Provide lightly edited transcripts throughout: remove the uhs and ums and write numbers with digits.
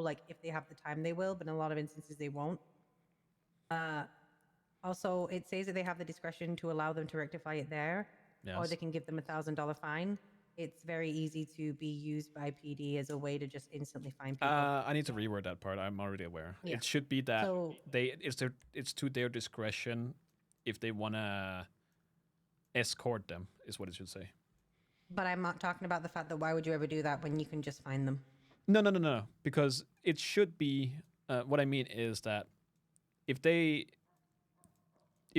like if they have the time, they will, but in a lot of instances, they won't. Also, it says that they have the discretion to allow them to rectify it there, or they can give them $1,000 fine. It's very easy to be used by PD as a way to just instantly fine people. I need to reword that part. I'm already aware. Yeah. It should be that So- it's to their discretion if they wanna escort them, is what it should say. But I'm not talking about the fact that why would you ever do that when you can just find them? No. Because it should be. What I mean is that if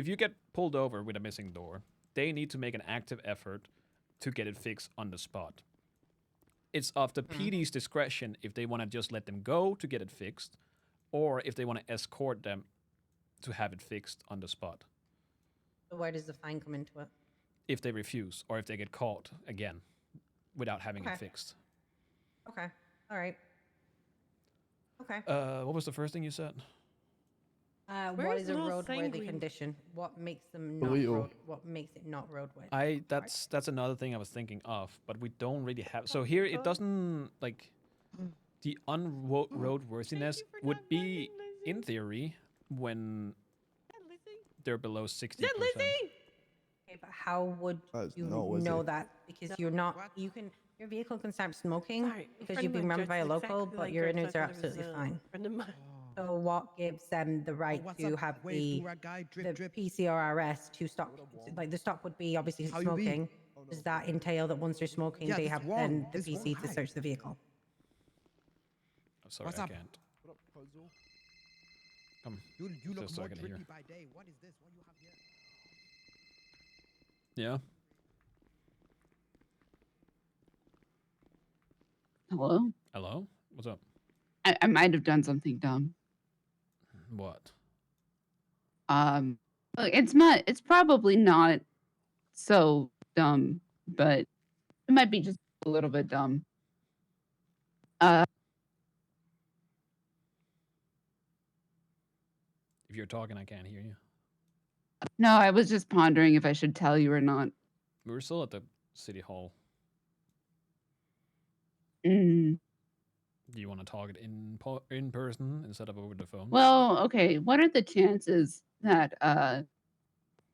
you get pulled over with a missing door, they need to make an active effort to get it fixed on the spot. It's of the PD's discretion if they want to just let them go to get it fixed, or if they want to escort them to have it fixed on the spot. So where does the fine come into it? If they refuse, or if they get caught again without having it fixed. Okay. All right. Okay. What was the first thing you said? What is a roadworthy condition? What makes them not what makes it not roadworthy? That's another thing I was thinking of, but we don't really have. So here it doesn't like the unroadworthiness would be in theory when they're below 60%. Okay, but how would you know that? Because you're not. Your vehicle can start smoking because you've been rammed by a local, but your innards are absolutely fine. So what gives them the right to have the PCRRS to stop? Like the stop would be obviously smoking. Does that entail that once they're smoking, they have then the PC to search the vehicle? I'm sorry, I can't. Come, you look just so I more can hear. trippy by day. What is this? What do you have here? Yeah. Hello? Hello? What's up? I might have done something dumb. What? Look, it's probably not so dumb, but it might be just a little bit dumb. If you're talking, I can't hear you. No, I was just pondering if I should tell you or not. We're still at the city hall. Mm. Do you want to talk it in person instead of over the phone? Well, okay. What are the chances that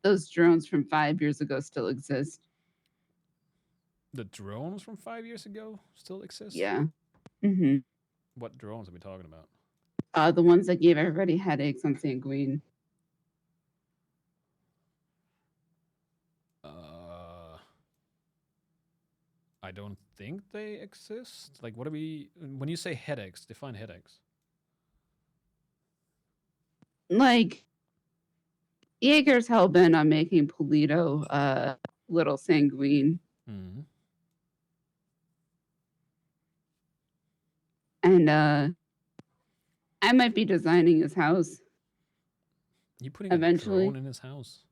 those drones from 5 years ago still exist? The drones from 5 years ago still exist? Yeah. Mm-hmm. What drones are we talking about? The ones that gave everybody headaches on Sanguine. I don't think they exist. Like, what are we... When you say headaches, define headaches. Like, Jaeger's hellbent on making Polito little Sanguine. Mm-hmm. And I might be designing his house. You putting eventually a drone in his house?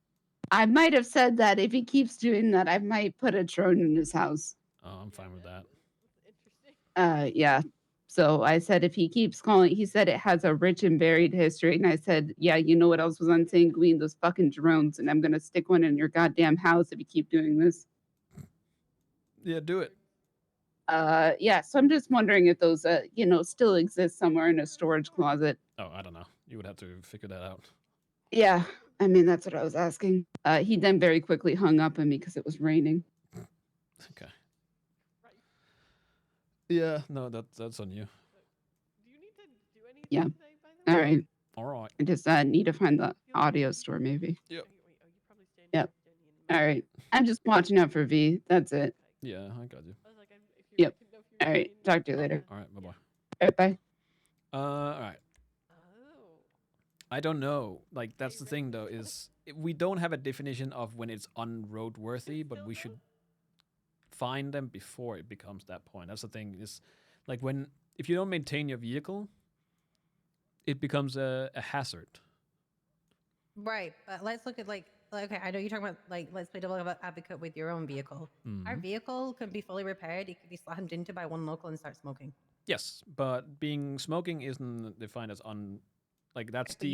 I might have said that if he keeps doing that, I might put a drone in his house. Oh, I'm fine with that. Yeah. So I said if he keeps calling, he said it has a rich and varied history. And I said, yeah, you know what else was on Sanguine? Those fucking drones. And I'm going to stick one in your goddamn house if you keep doing this. Yeah, do it. Yeah, so I'm just wondering if those, still exist somewhere in a storage closet. Oh, I don't know. You would have to figure that out. Yeah, I mean, that's what I was asking. He then very quickly hung up on me because it was raining. Okay. Yeah, no, that's on you. Do you need to do anything Yeah. today, by the way? All right. All right. I just need to find the audio store, maybe. Yep. Yep. All right. I'm just watching out for V. That's it. Yeah, I got you. Yep. All right. Talk to you later. All right, bye-bye. All right, bye. All right. I don't know. Like, that's the thing, though, is we don't have a definition of when it's unroadworthy, but we should find them before it becomes that point. That's the thing. Is like if you don't maintain your vehicle, it becomes a hazard. Right, but let's look at okay, I know you're talking about let's play devil advocate with your own vehicle. Our vehicle can be fully repaired. It could be slammed into by one local and start smoking. Yes, but smoking isn't defined as that's but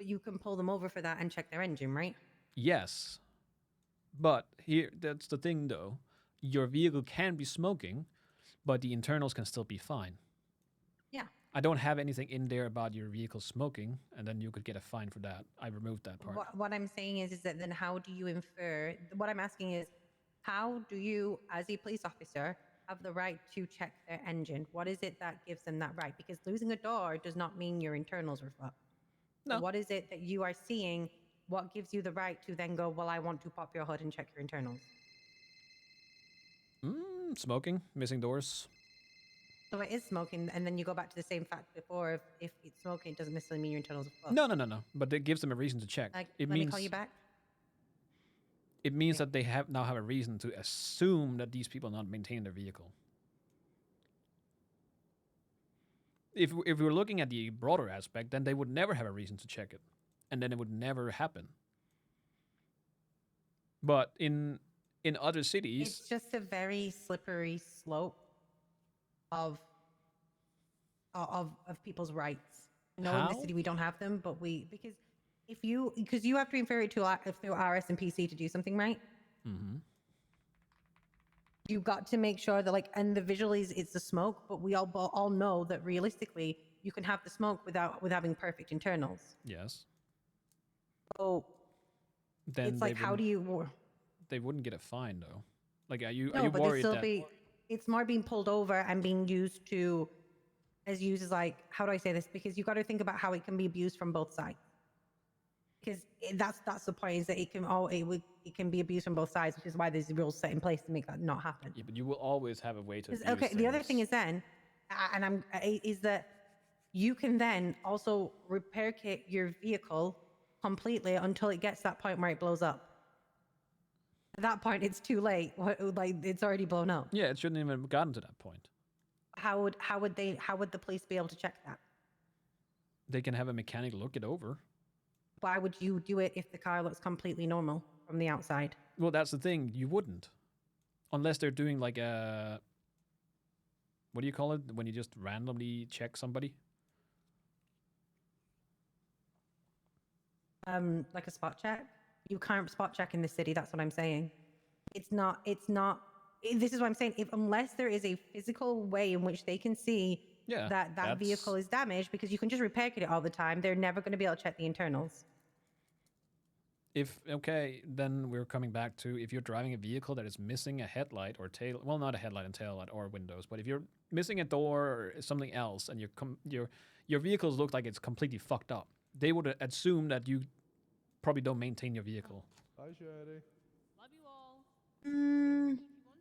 you can pull them over for that and check their engine, right? Yes, but that's the thing though. Your vehicle can be smoking, but the internals can still be fine. Yeah. I don't have anything in there about your vehicle smoking, and then you could get a fine for that. I removed that part. What I'm saying is that then how do you infer? What I'm asking is, how do you, as a police officer, have the right to check their engine? What is it that gives them that right? Because losing a door does not mean your internals are fucked. No. So what is it that you are seeing? What gives you the right to then go, well, I want to pop your hood and check your internals? Smoking, missing doors. So it is smoking, and then you go back to the same fact before. If it's smoking, it doesn't necessarily mean your internals are fucked. No. But it gives them a reason to check. Let me call you back. It means that they now have a reason to assume that these people not maintain their vehicle. If we're looking at the broader aspect, then they would never have a reason to check it, and then it would never happen. But in other cities, It's just a very slippery slope of people's rights. No, in How? the city we don't have them, but because you have to infer it to through RS and PC to do something, right? Mm-hmm. You got to make sure that and the visuals, it's the smoke, but we all know that realistically you can have the smoke without having perfect internals. Yes. So Then it's like, how do you? They wouldn't get a fine though. Like, are you No, but worried still that? It's more being pulled over and being used as like, how do I say this? Because you got to think about how it can be abused from both sides. Because that's the point, is that it can be abused from both sides, which is why there's rules set in place to make that not happen. Yeah, but you will always have a way to. Okay. The other thing is then, is that you can then also repair kit your vehicle completely until it gets to that point where it blows up. At that point, it's too late. Like, it's already blown up. Yeah, it shouldn't even have gotten to that point. How would the police be able to check that? They can have a mechanic look it over. Why would you do it if the car looks completely normal from the outside? Well, that's the thing. You wouldn't, unless they're doing like a. What do you call it when you just randomly check somebody? Like a spot check. You can't spot check in the city. That's what I'm saying. It's not. This is what I'm saying. Unless there is a physical way in which they can see that vehicle is damaged, because you can just repair kit it all the time, they're never going to be able to check the internals. Then we're coming back to, if you're driving a vehicle that is missing a headlight or tail, well, not a headlight and tail light or windows, but if you're missing a door or something else, and your vehicles look like it's completely fucked up, they would assume that you probably don't maintain your vehicle. Hi, Shady. Love you all. Mm, If you want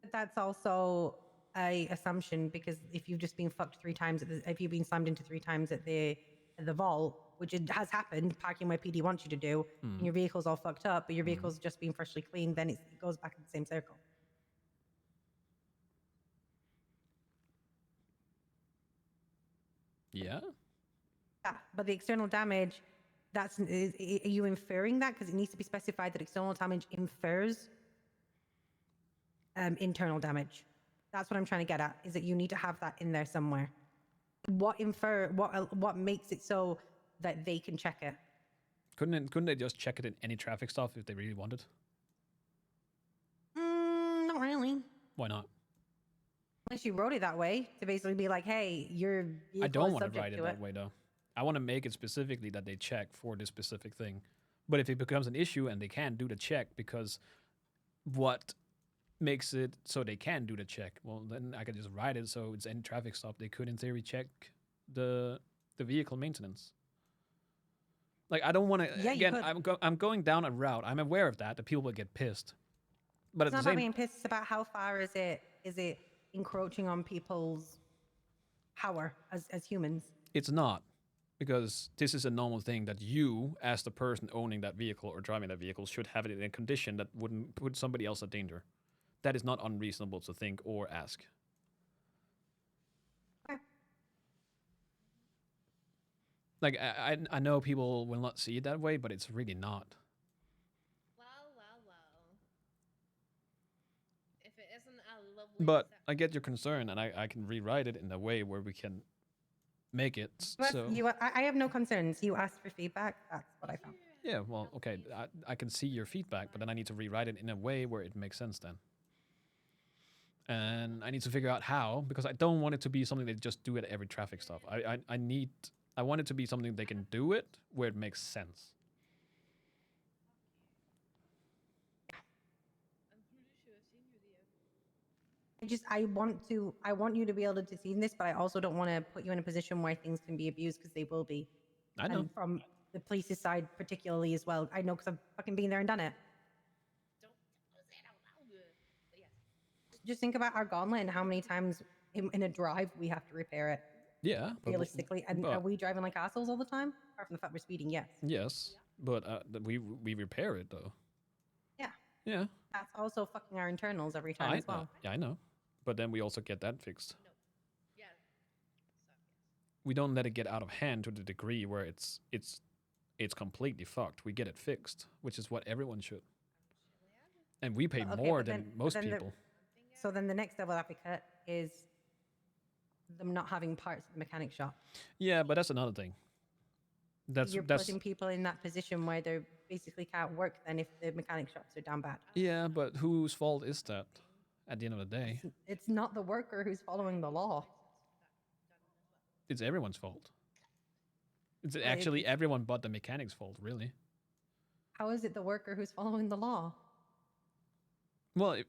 to. that's also a assumption, because if you've just been fucked 3 times, if you've been slammed into 3 times at the vault, which it has happened, parking where PD wants you to do, and your vehicle's all fucked up, but your vehicle's just been freshly cleaned, then it goes back in the same circle. Yeah. Yeah, but the external damage, are you inferring that? Because it needs to be specified that external damage infers internal damage. That's what I'm trying to get at, is that you need to have that in there somewhere. What makes it so that they can check it? Couldn't they just check it in any traffic stop if they really wanted? Not really. Why not? Unless you wrote it that way, to basically be like, hey, your vehicle I don't is want to subject write it to that way though. I want to make it specifically that they check for this specific thing. But if it becomes an issue and they can't do the check because what makes it so they can do the check, well, then I could just write it so it's any traffic stop they could in theory check the vehicle maintenance. Like, I don't want to. Yeah, again, I'm going down a route. I'm aware of that people will get pissed. But It's at not the about same, being pissed. It's about how far is it encroaching on people's power as humans. it's not, because this is a normal thing that you, as the person owning that vehicle or driving that vehicle, should have it in a condition that wouldn't put somebody else at danger. That is not unreasonable to think or ask. Okay. Like, I know people will not see it that way, but it's really not. Well. If it isn't a lovely. But I get your concern, and I can rewrite it in a way where we can make it so. I have no concerns. You asked for feedback. That's what I found. Yeah, well, okay, I can see your feedback, but then I need to rewrite it in a way where it makes sense then. And I need to figure out how, because I don't want it to be something they just do at every traffic stop. I want it to be something they can do it where it makes sense. I'm pretty sure I've seen you there. I want you to be able to see this, but I also don't want to put you in a position where things can be abused, because they will be. I know. And from the police's side particularly as well. I know, because I've fucking been there and done it. Don't say it out loud. But yes. Just think about our gauntlet and how many times in a drive we have to repair it. Yeah. Realistically, and are we driving like assholes all the time? Apart from the fact we're speeding, yes. Yes, but we repair it though. Yeah. Yeah. That's also fucking our internals every time as well. Yeah, I know. But then we also get that fixed. No. Yeah. So, We don't let it get out of hand to the degree where it's completely fucked. We get it fixed, which is what everyone should. And we pay Okay, more but than then- most but then people. So then the next devil advocate is them not having parts of the mechanic shop. Yeah, but that's another thing. You're That's putting people in that position where they basically can't work then if the mechanic shops are down bad. yeah, but whose fault is that at the end of the day? It's not the worker who's following the law. It's everyone's fault. It's Well, actually everyone but the mechanic's fault, really. How is it the worker who's following the law? Well,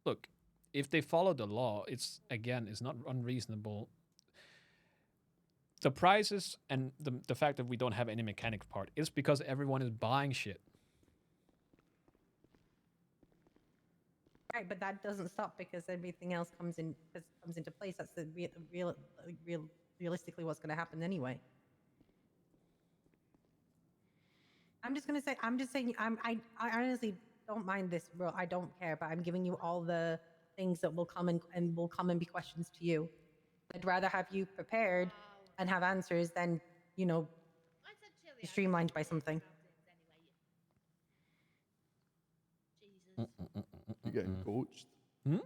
look, if they follow the law, it's not unreasonable. The prices and the fact that we don't have any mechanic part is because everyone is buying shit. Right, but that doesn't stop because everything else comes into place. That's the realistically what's going to happen anyway. I'm just saying. I honestly don't mind this rule. I don't care, but I'm giving you all the things that will come and will come and be questions to you. I'd rather have you prepared and have answers than be streamlined by something. You're getting coached. Hmm?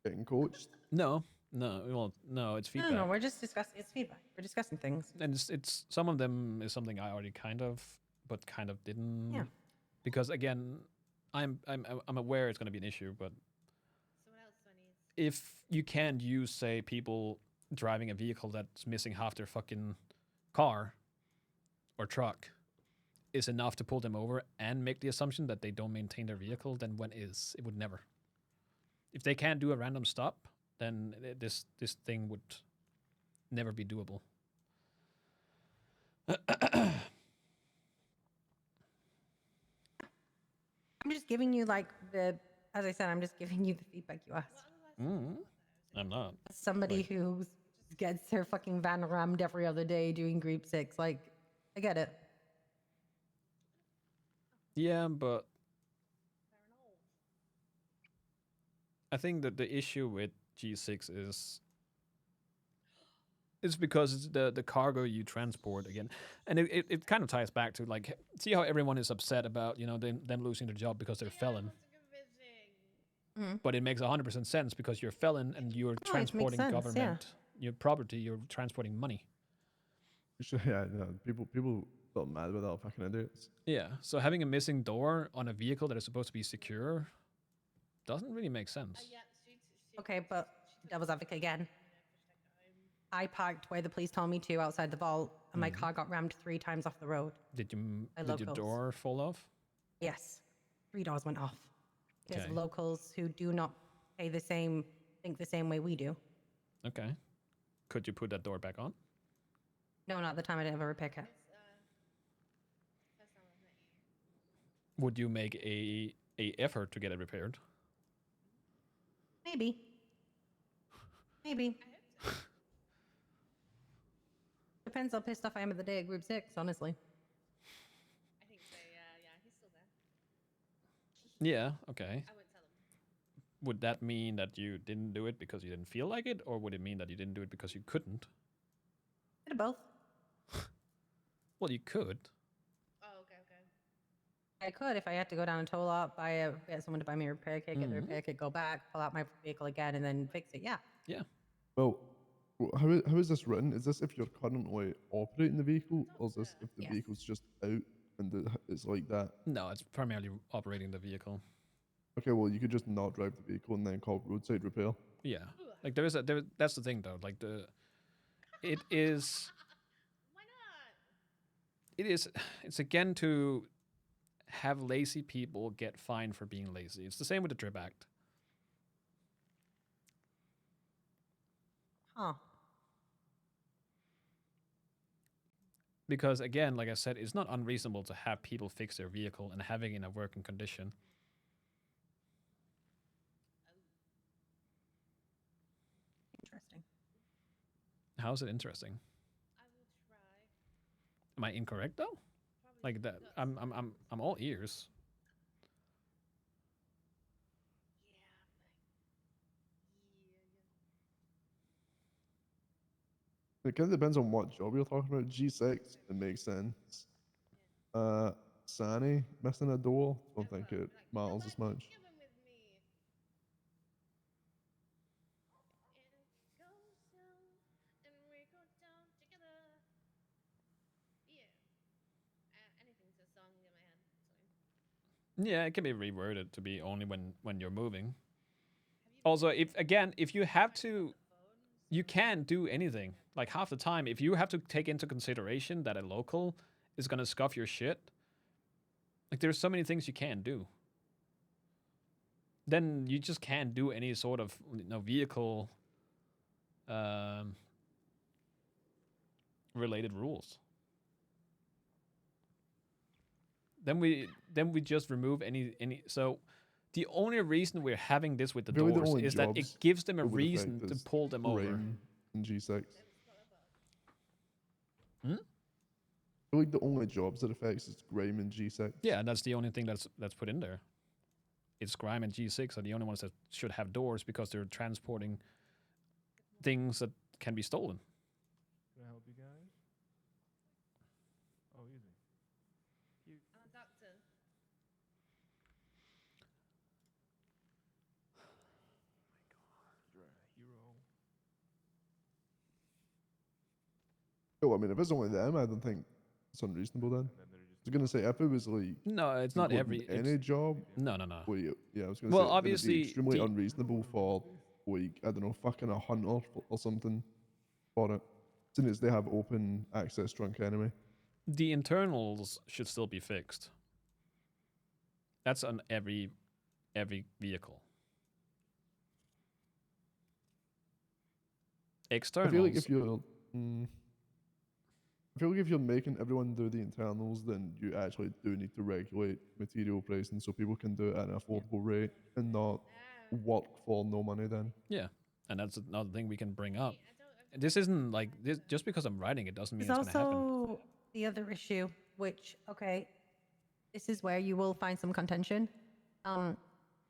Getting coached. No, it's feedback. No, we're just discussing. It's feedback. We're discussing things. And it's some of them is something I already kind of didn't. Yeah. Because again, I'm aware it's going to be an issue, but someone else needs. if you can't use, say, people driving a vehicle that's missing half their fucking car or truck is enough to pull them over and make the assumption that they don't maintain their vehicle, then when is? It would never. If they can't do a random stop, then this thing would never be doable. I'm just giving you as I said, I'm just giving you the feedback you asked. I'm not. As somebody who gets their fucking van rammed every other day doing group 6, I get it. Yeah, but I think that the issue with G6 is because it's the cargo you transport again, and it kind of ties back to see how everyone is upset about them losing their job because they're felon. But it makes 100% sense because you're a felon and you're transporting sense, government, your property, you're transporting money. Yeah, people got mad about that fucking idiots. Yeah, so having a missing door on a vehicle that is supposed to be secure doesn't really make sense. Okay, but devil's advocate again. I parked where the police told me to outside the vault, and my car got rammed 3 times off the road. Did your locals. door fall off? Yes, 3 doors went off because Okay. of locals who do not think the same way we do. Okay. Could you put that door back on? No, not at the time. I didn't have a repair kit. Would you make a effort to get it repaired? Maybe. Depends how pissed off I am at the day at Group 6, honestly. I think so. Yeah, he's still there. Yeah, okay. I won't tell him. Would that mean that you didn't do it because you didn't feel like it, or would it mean that you didn't do it because you couldn't? Bit of both. Well, you could. Oh, okay. I could if I had to go down and toll up, get someone to buy me a repair kit, get the repair kit, go back, pull out my vehicle again, and then fix it. Yeah. Yeah. Well, how is this written? Is this if you're currently operating the vehicle, or is this if the Yes. vehicle's just out and it's like that? No, it's primarily operating the vehicle. Okay, well, you could just not drive the vehicle and then call roadside repair. Yeah, like that's the thing though. Like it is Why not? it's again to have lazy people get fined for being lazy. It's the same with the Trip Act. Huh. Because again, like I said, it's not unreasonable to have people fix their vehicle and having it in a working condition. Interesting. How is it interesting? I will try. Am I incorrect though? Probably Like that, not. I'm all ears. It kind of depends on what job you're talking about. G6, it makes sense. Sani, missing a door, don't think it matters as much. Give him with me. And go down, and we go down together. Yeah. Anything's a song in my head. Sorry. Yeah, it can be reworded to be only when you're moving. Also, if you have to, you can do anything. Like half the time, if you have to take into consideration that a local is gonna scuff your shit, like there's so many things you can do. Then you just can't do any sort of vehicle related rules. Then we just remove any. So the only reason we're having this with the Really the doors only is that it jobs gives them a it would reason affect to is pull them over. crime in G6. Hmm? I feel like the only jobs it affects is grime in G6. Yeah, that's the only thing that's put in there. It's Grime and G6 are the only ones that should have doors because they're transporting things that can be stolen. Can I help you guys? Oh, easy. I'm a doctor. You're a hero. Oh, I mean, if it's only them, I don't think it's unreasonable then. And then they're I was gonna say if it was like No, it's not including every. any job. No. Wait, yeah, I was gonna Well, say then obviously, it'd be extremely the- unreasonable for like I don't know, fucking a hunter or something for it. Since as they have open access drunk enemy. The internals should still be fixed. That's on every vehicle. Externals. I feel like if you're I feel like if you're making everyone do the internals, then you actually do need to regulate material pricing so people can do it at an affordable rate and not work for no money then. Yeah, and that's another thing we can bring up. This isn't like this. Just because I'm writing it doesn't mean There's it's going to happen. also the other issue, which, okay, this is where you will find some contention.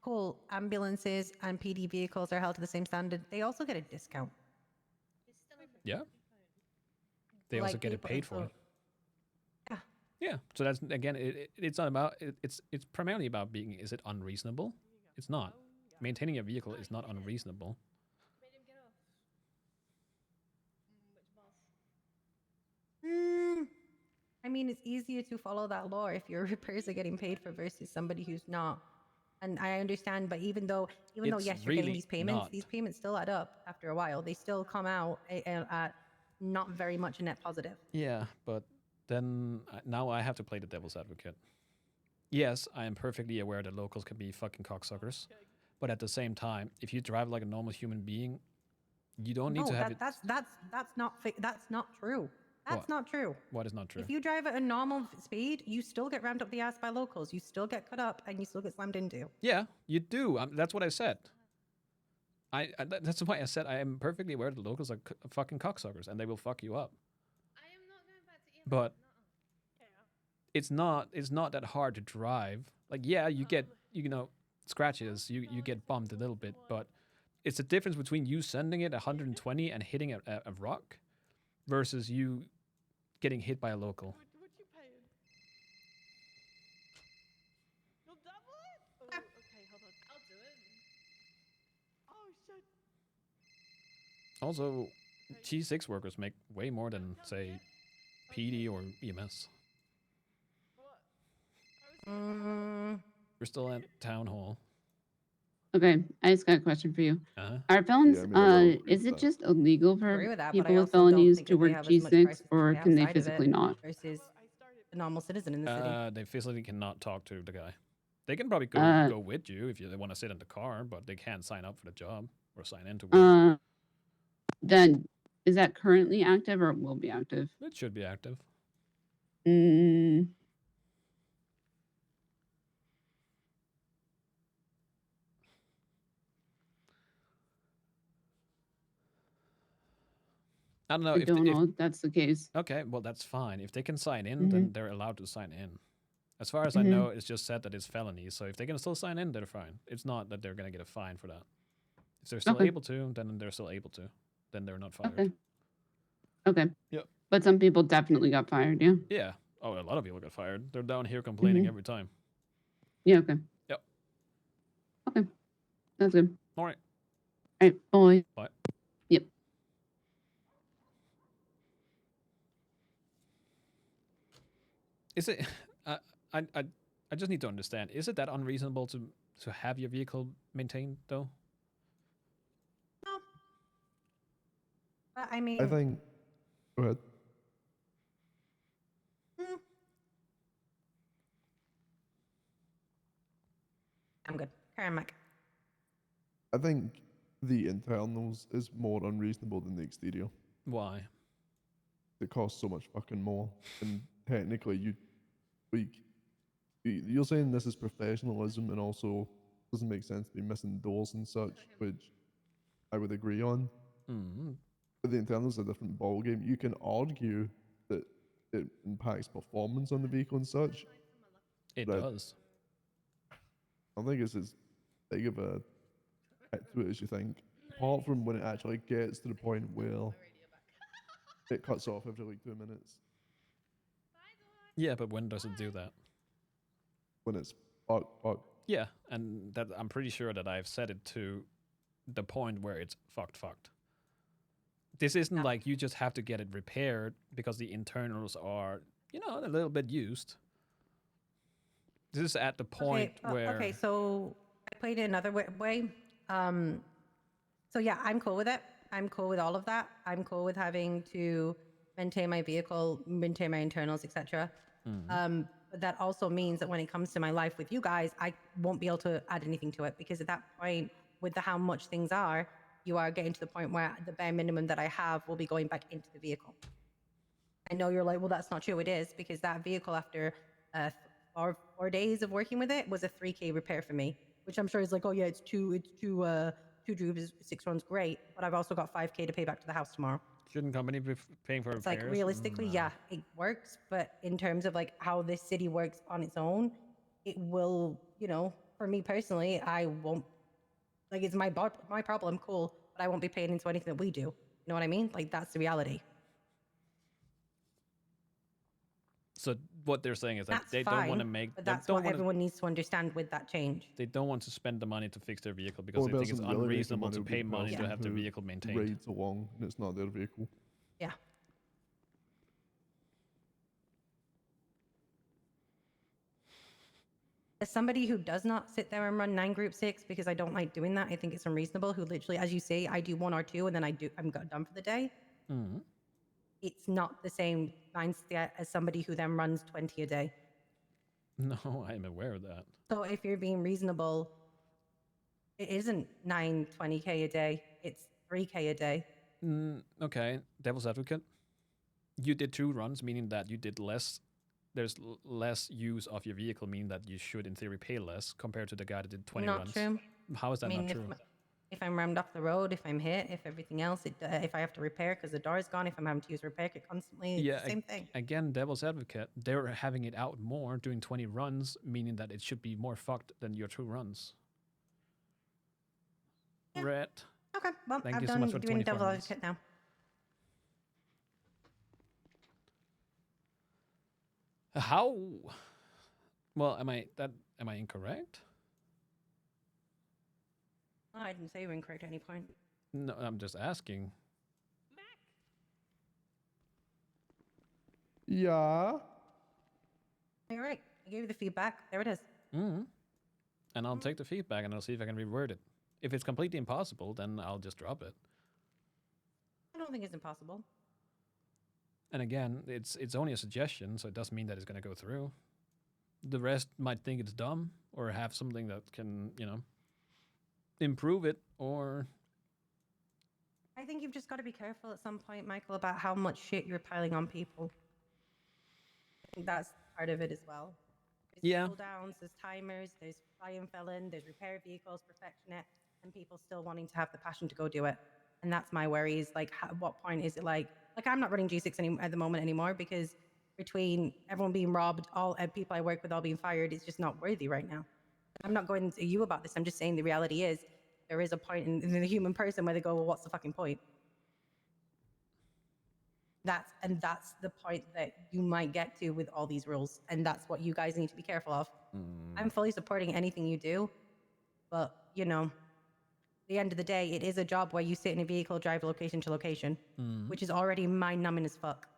Cool, ambulances and PD vehicles are held to the same standard. They also get a discount. Yeah. They also Like get it people- paid for. Yeah. Yeah. So that's again, it's not about. It's primarily about being. Is it unreasonable? It's not. Maintaining a vehicle is not unreasonable. Made him get off. Which boss? I mean, it's easier to follow that law if your repairs are getting paid for versus somebody who's not. And I understand, but even though It's yes, you're getting really these payments, not. these payments still add up after a while. They still come out at not very much a net positive. Yeah, but then now I have to play the devil's advocate. Yes, I am perfectly aware that locals can be fucking cocksuckers, but at the same time, if you drive like a normal human being, you don't need No, to have it. that's not that's not true. That's What? not true. What is not true? If you drive at a normal speed, you still get rammed up the ass by locals. You still get cut up, and you still get slammed into. Yeah, you do. That's what I said. That's why I said I am perfectly aware that locals are fucking cocksuckers and they will fuck you up. I am not going back to EMS. But No. it's not that hard to drive. Like yeah, you get scratches, you get bumped a little bit, but it's the difference between you sending it 120 and hitting a rock versus you getting hit by a local. What you paying? You'll double it? Oh, okay, hold on. I'll do it. Oh shit. Also, G6 workers make way more than say PD or EMS. What? Mm, We're still at town hall. Okay, I just got a question for you. Uh-huh. Are felons, I mean, I will agree is with it that. just illegal I for agree with that, but people I with also don't felonies think to that they work have as much G6, crisis as or they can they outside of physically it not? versus I started. a normal citizen in the city. They physically cannot talk to the guy. They can probably Uh, go with you if they want to sit in the car, but they can't sign up for the job or sign into work. Then is that currently active or will be active? It should be active. Mm, I don't know I if don't know if that's the case. okay, well that's fine. If they can sign in, Mhm. then they're allowed to sign in. As far as I Mhm. know, it's just said that it's felony. So if they can still sign in, they're fine. It's not that they're gonna get a fine for that. If they're still Okay. able to, then they're still able to. Then they're not fired. Okay. Okay. Yep. But some people definitely got fired, yeah? Yeah. Oh, a lot of people got fired. They're down here complaining Mhm. every time. Yeah, okay. Yep. Okay. That's good. All right. All right, boy. Bye. Yep. Is it? I I I just need to understand. Is it that unreasonable to have your vehicle maintained though? No. But I mean, I think. Go ahead. hmm, I'm good. Karen Mike. I think the internals is more unreasonable than the exterior. Why? It costs so much fucking more, and technically you're saying this is professionalism, and also doesn't make sense to be missing doors and such, which I would agree on. Mm-hmm. But the internals are a different ballgame. You can argue that it impacts performance on the vehicle and such. It But does. I don't think it's as big of a hit to it as you think. Apart from when it actually gets to the point where it cuts off every like 2 minutes. Yeah, but when does it do that? When it's fuck. Yeah, and that I'm pretty sure that I've set it to the point where it's fucked. This isn't like you just have to get it repaired because the internals are, a little bit used. This is at the point where Okay, so I played it another way. So yeah, I'm cool with it. I'm cool with all of that. I'm cool with having to maintain my vehicle, maintain my internals, etc. But that also means that when it comes to my life with you guys, I won't be able to add anything to it, because at that point, with how much things are, you are getting to the point where the bare minimum that I have will be going back into the vehicle. I know you're like, well, that's not true. It is, because that vehicle, after 4 days of working with it, was a 3K repair for me, which I'm sure is like, oh yeah, it's two droops, 6 runs, great, but I've also got 5K to pay back to the house tomorrow. shouldn't company be paying for It's repairs? like, realistically, yeah, it works, but in terms of like how this city works on its own, it will, for me personally, I won't, like, it's my problem, cool, but I won't be paying into anything that we do. You know what I mean? Like, that's the reality. So what they're saying is that That's they fine, don't want to make. but that's what everyone needs to understand with that change. They don't want to spend the money to fix their vehicle because Well, they think it's doesn't really make the unreasonable money to would be pay the money to person have their who vehicle maintained. rides along and it's not their vehicle. Yeah. As somebody who does not sit there and run 9 group 6, because I don't like doing that, I think it's unreasonable, who literally, as you say, I do 1 or 2 and then I'm done for the day. Mm-hmm. It's not the same mindset as somebody who then runs 20 a day. No, I'm aware of that. So if you're being reasonable, it isn't 20K a day, it's 3K a day. Okay, devil's advocate. You did 2 runs, meaning that you did less. There's less use of your vehicle, meaning that you should, in theory, pay less compared to the guy that did 20 Not runs. true. How is that not true? If I'm rammed off the road, if I'm hit, if everything else, if I have to repair because the door's gone, if I'm having to use repair kit constantly, it's the same thing. Again, devil's advocate. They're having it out more, doing 20 runs, meaning that it should be more fucked than your 2 runs. Yeah. Red. Okay, well, Thank I've you so done much for doing 24 devil's months. advocate now. How? Well, am I incorrect? Oh, I didn't say you were incorrect at any point. No, I'm just asking. Yeah. You're right. I gave you the feedback. There it is. Mm-hmm. and I'll take the feedback and I'll see if I can reword it. If it's completely impossible, then I'll just drop it. I don't think it's impossible. And again, it's only a suggestion, so it doesn't mean that it's going to go through. The rest might think it's dumb or have something that can, improve it, or... I think you've just got to be careful at some point, Michael, about how much shit you're piling on people. I think that's part of it as well. There's cooldowns, there's timers, there's flying felon, there's repair vehicles, perfectionate, and people still wanting to have the passion to go do it. And that's my worry is like, what point is it like I'm not running G6 at the moment anymore because between everyone being robbed, all people I work with all being fired, it's just not worthy right now. I'm not going to you about this. I'm just saying the reality is there is a point in the human person where they go, well, what's the fucking point? That's the point that you might get to with all these rules. And that's what you guys need to be careful of. I'm fully supporting anything you do, but at the end of the day, it is a job where you sit in a vehicle, drive location to location, which is already mind-numbing as fuck.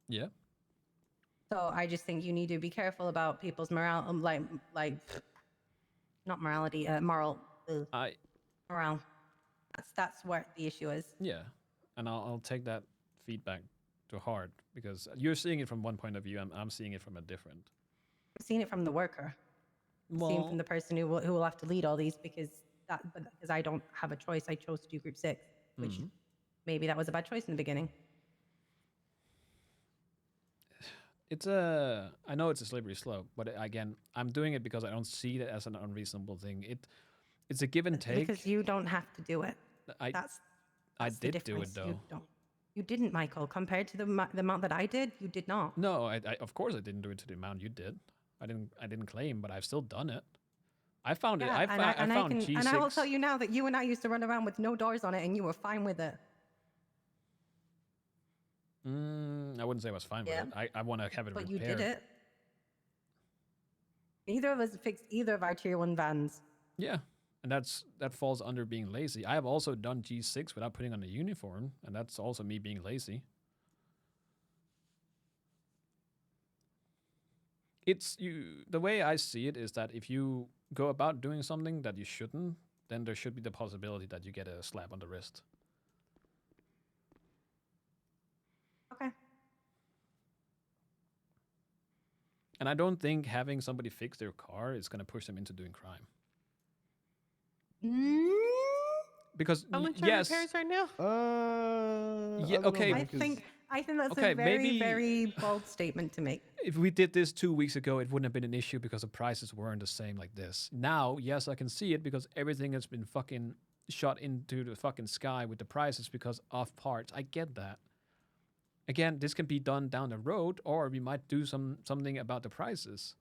Yeah. So I just think you need to be careful about people's morale, not morality, moral. Morale. That's where the issue is. Yeah, and I'll take that feedback to heart because you're seeing it from one point of view, I'm seeing it from a different. I'm seeing it from the worker. I'm seeing it from the person who will have to lead all these because I don't have a choice. I chose to do group 6, which maybe that was a bad choice in the beginning. I know it's a slippery slope, but again, I'm doing it because I don't see it as an unreasonable thing. It's a give and take. Because you don't have to do it. I did do it though. You didn't, Michael. Compared to the amount that I did, you did not. No, I of course I didn't do it to the amount you did. I didn't claim, but I've still done it. I found it. I found G6. And I will tell you now that you and I used to run around with no doors on it, and you were fine with it. I wouldn't say I was fine with it. I want to have it repaired. But you did it. Neither of us fixed either of our tier 1 vans. Yeah, and that falls under being lazy. I have also done G6 without putting on a uniform, and that's also me being lazy. The way I see it is that if you go about doing something that you shouldn't, then there should be the possibility that you get a slap on the wrist. Okay. And I don't think having somebody fix their car is going to push them into doing crime. Because How much are repairs right now? Okay. I think that's okay, a very, maybe, very bold statement to make. If we did this 2 weeks ago, it wouldn't have been an issue because the prices weren't the same like this. Now, yes, I can see it because everything has been fucking shot into the fucking sky with the prices because of parts. I get that. Again, this can be done down the road, or we might do something about the prices.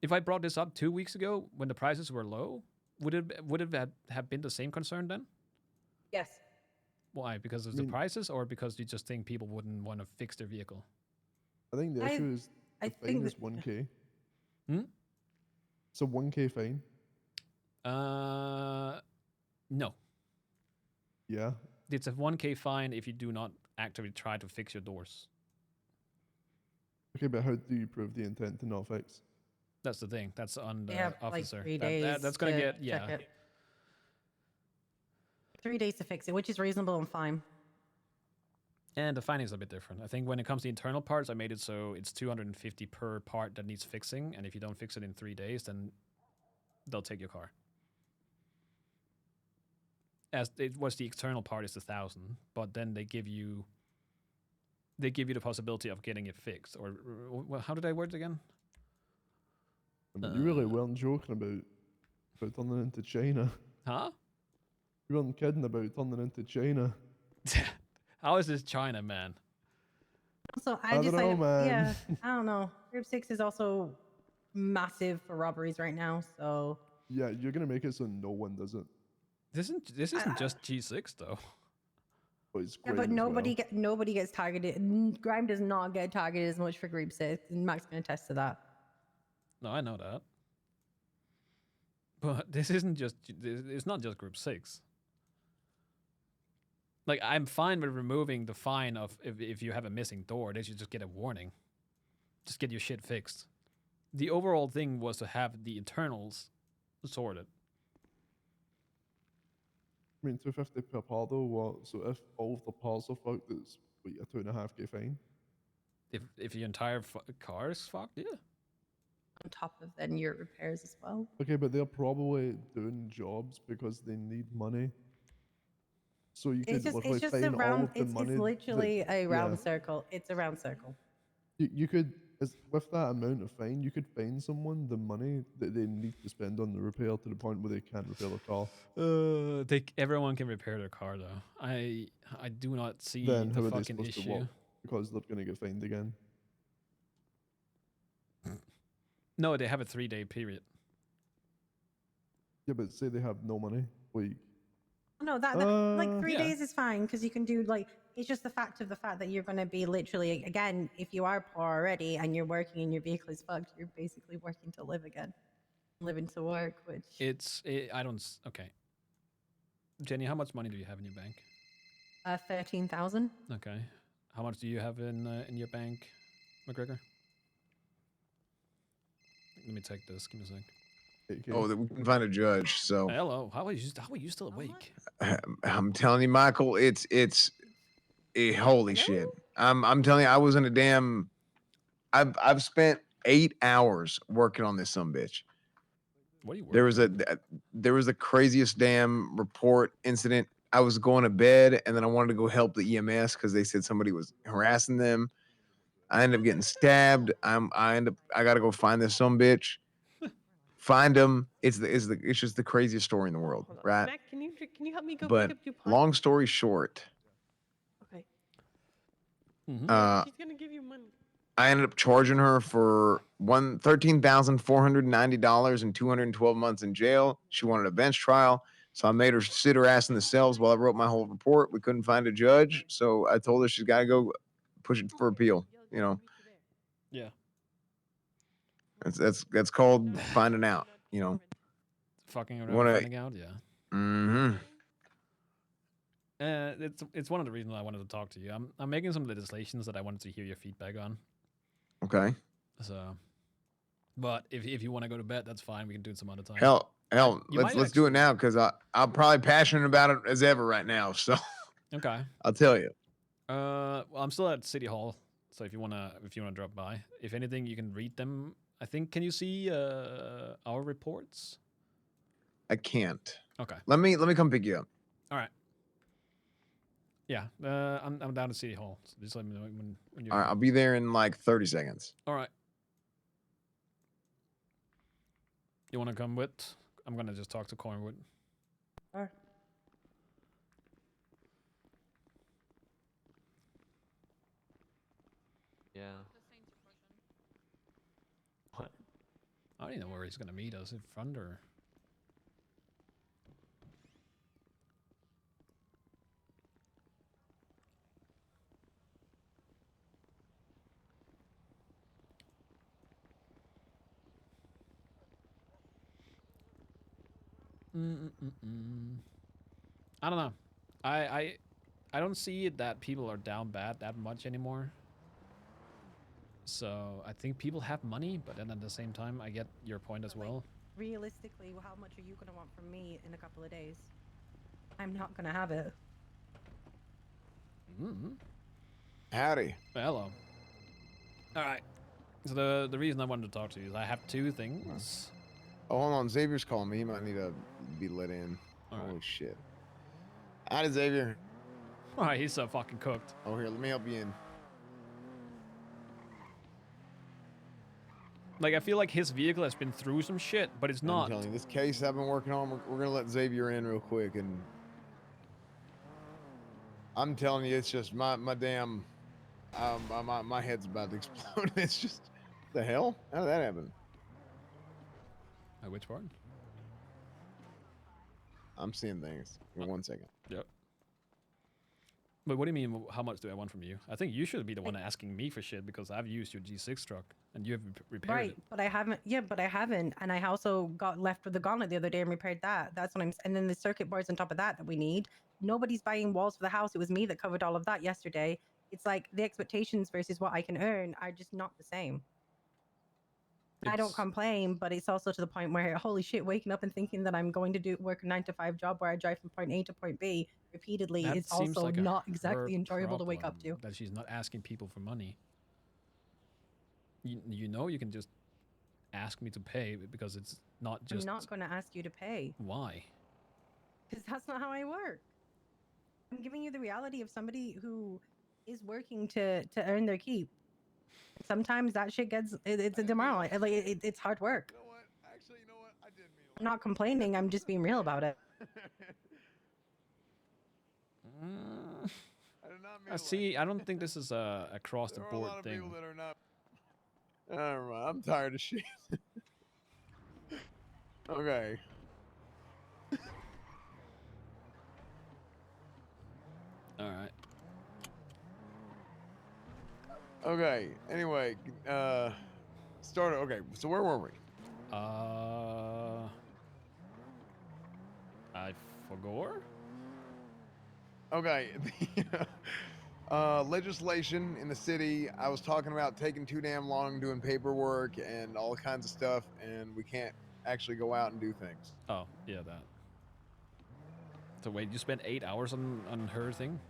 If I brought this up 2 weeks ago when the prices were low, would it have been the same concern then? Yes. Why? Because of the prices, or because you just think people wouldn't want to fix their vehicle? I think the issue is the fine is 1K. It's a 1K fine. No. Yeah. It's a 1K fine if you do not actively try to fix your doors. Okay, but how do you prove the intent to not fix? That's the thing. That's on the officer. Like 3 days. That's gonna get check it. 3 days to fix it, which is reasonable and fine. And the finding is a bit different. I think when it comes to internal parts, I made it so it's 250 per part that needs fixing, and if you don't fix it in 3 days, then they'll take your car. As it was, the external part is 1,000, but then they give you the possibility of getting it fixed. Or how did I word it again? I mean, you really weren't joking about turning into China. Huh? You weren't kidding about turning into China. How is this China, man? Also, I don't know, man. Yeah, I don't know. Group 6 is also massive for robberies right now, so... Yeah, you're going to make it so no one does it. This isn't just G6, though. But it's yeah, but nobody gets targeted. Grime does not get targeted as much for Group 6, and Max can attest to that. No, I know that. But this isn't just... It's not just Group 6. Like, I'm fine with removing the fine of if you have a missing door. They should just get a warning. Just get your shit fixed. The overall thing was to have the internals sorted. I mean, 250 per part though. What? So if all of the parts are fucked, it's what, a 2.5K fine. If your entire car is fucked, yeah. On top of then your repairs as well. Okay, but they're probably doing jobs because they need money. So you could literally It's just fine a all round. of the money. It's literally a yeah. round circle. It's a round circle. You could, with that amount of fine, you could fine someone the money that they need to spend on the repair to the point where they can't repair their car. Everyone can repair their car though. I do not see Then the how are they fucking supposed to issue. work? Because they're gonna get fined again. No, they have a 3-day period. Yeah, but say they have no money. Like, No, that like 3 yeah. days is fine because you can do like it's just the fact that you're going to be literally again if you are poor already and you're working and your vehicle is fucked, you're basically working to live again, living to work, which Okay. Jenny, how much money do you have in your bank? 13,000. Okay. How much do you have in your bank, McGregor? Let me take this. Give me a sec. Oh, that we can find a judge. So Hello. How are you still awake? I'm telling you, Michael, it's holy shit. I'm telling you, I was in a damn. I've spent 8 hours working on this sumbitch. What are you working on? There was the craziest damn report incident. I was going to bed and then I wanted to go help the EMS because they said somebody was harassing them. I ended up getting stabbed. I got to go find this sumbitch. Find them. It's just the craziest story in the world, Hold on. right? Mac, can you help me go But pick up DuPont? long story short, Okay. Mm-hmm. She's gonna give you money. I ended up charging her for $13,490 and 212 months in jail. She wanted a bench trial, so I made her sit her ass in the cells while I wrote my whole report. We couldn't find a judge, so I told her she's got to go push it for appeal. You know, Yeah. that's called finding out. You know, Fucking around Wanna- finding out, yeah. mm-hmm. It's one of the reasons I wanted to talk to you. I'm making some legislations that I wanted to hear your feedback on. Okay. So, but if you want to go to bed, that's fine. We can do it some other time. Hell, You might let's do it actually- now because I'm probably passionate about it as ever right now. So Okay. I'll tell you. Well, I'm still at City Hall, so if you wanna drop by, if anything, you can read them. I think. Can you see our reports? I can't. Okay. Let me come pick you up. All right. Yeah. I'm down at City Hall. So just let me know when you're. All right, I'll be there in like 30 seconds. All right. You want to come with? I'm gonna just talk to Cornwood. Or Yeah. What? I don't even know where he's gonna meet us. In front or? I don't know. I don't see that people are down bad that much anymore. So I think people have money, but then at the same time, I get your point as well. realistically, how much are you going to want from me in a couple of days? I'm not going to have it. Mm-hmm. Howdy. Hello. All right. So the reason I wanted to talk to you is I have two things. Oh, hold on. Xavier's calling me. He might need to be let in. All right. Holy shit. Howdy, Xavier. All right, he's so fucking cooked. Oh, here, let me help you in. Like, I feel like his vehicle has been through some shit, but it's I'm not. telling you, this case I've been working on, we're going to let Xavier in real quick. And I'm telling you, it's just my damn, my head's about to explode. It's just, the hell? How did that happen? Which part? I'm seeing things. Give me 1 second. Yep. But what do you mean? How much do I want from you? I think you should be the one asking me for shit because I've used your G6 truck and you have repaired Right, it. but I haven't. Yeah, but I haven't, and I also got left with the gauntlet the other day and repaired that. That's what I'm. And then the circuit boards on top of that we need. Nobody's buying walls for the house. It was me that covered all of that yesterday. It's like the expectations versus what I can earn are just not the same. I don't complain, but it's also to the point where, holy shit, waking up and thinking that I'm going to work a 9-to-5 job where I drive from point A to point B repeatedly That is seems also like not her exactly enjoyable to wake up to. problem, that she's not asking people for money. You know you can just ask me to pay because it's not just. I'm not going to ask you to pay. Why? Because that's not how I work. I'm giving you the reality of somebody who is working to earn their keep. Sometimes that shit gets it's a demoralizing. Like it's hard work. You know what? Actually, you know what? I didn't mean to. I'm not complaining. I'm just being real about it. I did not mean to See, I don't think this is a across the There are a board lot of thing. people that are not. Never mind. I'm tired of shit. Okay. All right. Okay. Anyway, start. Okay. So where were we? I forgot. Okay. Legislation in the city. I was talking about taking too damn long doing paperwork and all kinds of stuff, and we can't actually go out and do things. Oh, yeah, that. So wait, you spent 8 hours on her thing?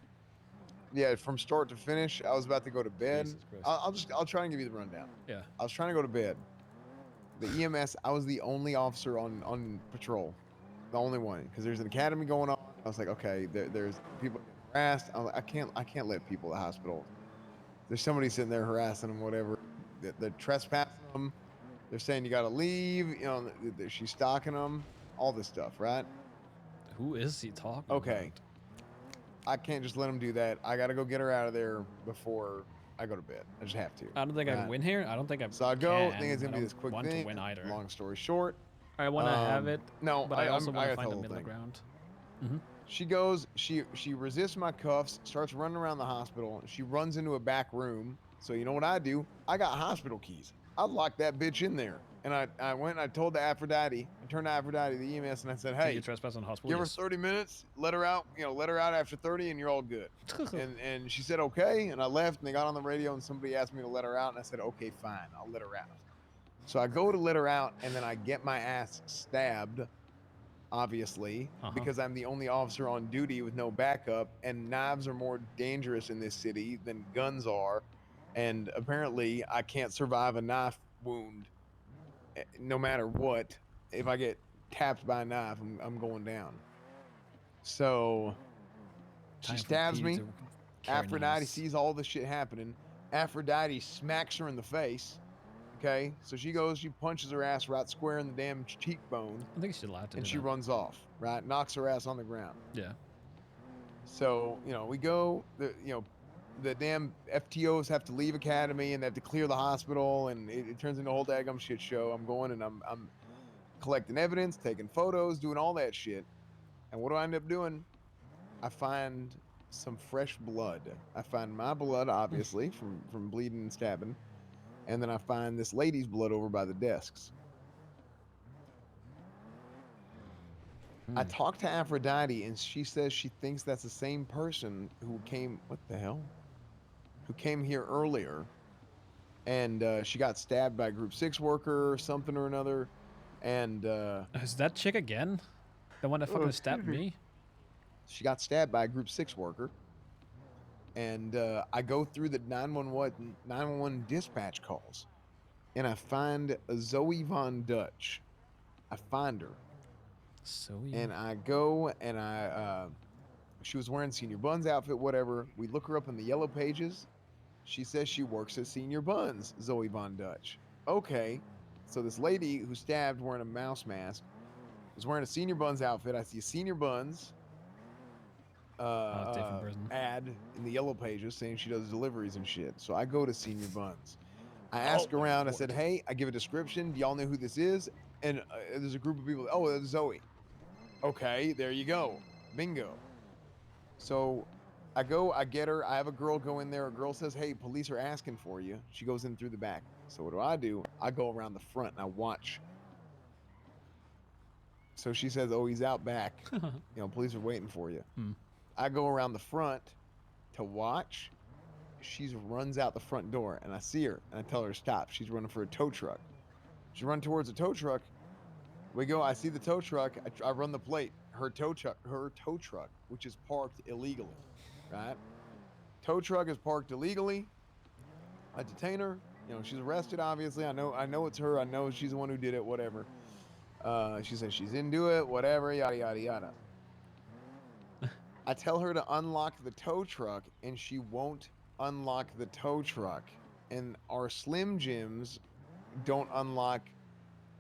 Yeah, from start to finish. I was about to go to bed. Jesus Christ. I'll try and give you the rundown. Yeah. I was trying to go to bed. The EMS. I was the only officer on patrol, the only one, because there's an academy going on. I was like, okay, there's people getting harassed. I was like, I can't let people at the hospital. There's somebody sitting there harassing them, whatever. They're trespassing them. They're saying you got to leave. You know, she's stalking them. All this stuff, right? Who is he talking Okay. I can't just let them do that. I got to go get her out of there before I go to bed. I just have to. I don't think I can win here. I don't think I So I go. can. Think it's gonna I be don't this quick want thing. to win either. Long story short, I want to have it. No, but I also want to gotta find tell the the middle thing. ground. She goes. She resists my cuffs. Starts running around the hospital. She runs into a back room. So you know what I do? I got hospital keys. I locked that bitch in there. And I went and I told the Aphrodite. I turned to Aphrodite, the EMS, and I said, "Hey, you trespass on hospital. give her 30 minutes. Let her out. You know, let her out after 30, and you're all good." and she said, "Okay." And I left, and they got on the radio, and somebody asked me to let her out, and I said, "Okay, fine, I'll let her out." So I go to let her out, and then I get my ass stabbed, obviously, because I'm the only officer on duty with no backup, and knives are more dangerous in this city than guns are, and apparently I can't survive a knife wound, no matter what. If I get tapped by a knife, I'm going down. So she stabs me. Aphrodite sees all this shit happening. Aphrodite smacks her in the face. Okay, so she goes, she punches her ass right square in the damn cheekbone. I think she's allowed to. And do she that. runs off. Right, knocks her ass on the ground. Yeah. So we go. The damn FTOs have to leave academy and they have to clear the hospital, and it turns into a whole daggum shit show. I'm going and I'm collecting evidence, taking photos, doing all that shit. And what do I end up doing? I find some fresh blood. I find my blood, obviously, from bleeding and stabbing. And then I find this lady's blood over by the desks. I talked to Aphrodite, and she says she thinks that's the same person who came... What the hell? Who came here earlier. And she got stabbed by a Group 6 worker or something or another. And... Is that chick again? The one that fucking stabbed me? She got stabbed by a Group 6 worker. And I go through the 911 dispatch calls. And I find Zoe Von Dutch. I find her. Zoe? And I go and she was wearing Senior Buns outfit, whatever. We look her up in the yellow pages. She says she works at Senior Buns, Zoe Von Dutch. Okay. So this lady who stabbed wearing a mouse mask was wearing a Senior Buns outfit. I see a Senior Buns ad in the yellow pages saying she does deliveries and shit. So I go to Senior Buns. I ask around. I said, "Hey," I give a description. Do y'all know who this is? And there's a group of people. Oh, that's Zoe. Okay, there you go. Bingo. So I go, I get her. I have a girl go in there. A girl says, "Hey, police are asking for you." She goes in through the back. So what do? I go around the front and I watch. So she says, "Oh, he's out back. Police are waiting for you." Hmm. I go around the front to watch. She runs out the front door, and I see her, and I tell her to stop. She's running for a tow truck. She runs towards a tow truck. We go. I see the tow truck. I run the plate. Her tow truck, which is parked illegally, right? Tow truck is parked illegally. I detain her. She's arrested. Obviously, I know it's her. I know she's the one who did it. Whatever. She says she's into it. Whatever. Yada yada yada. I tell her to unlock the tow truck, and she won't unlock the tow truck. And our Slim Jims don't unlock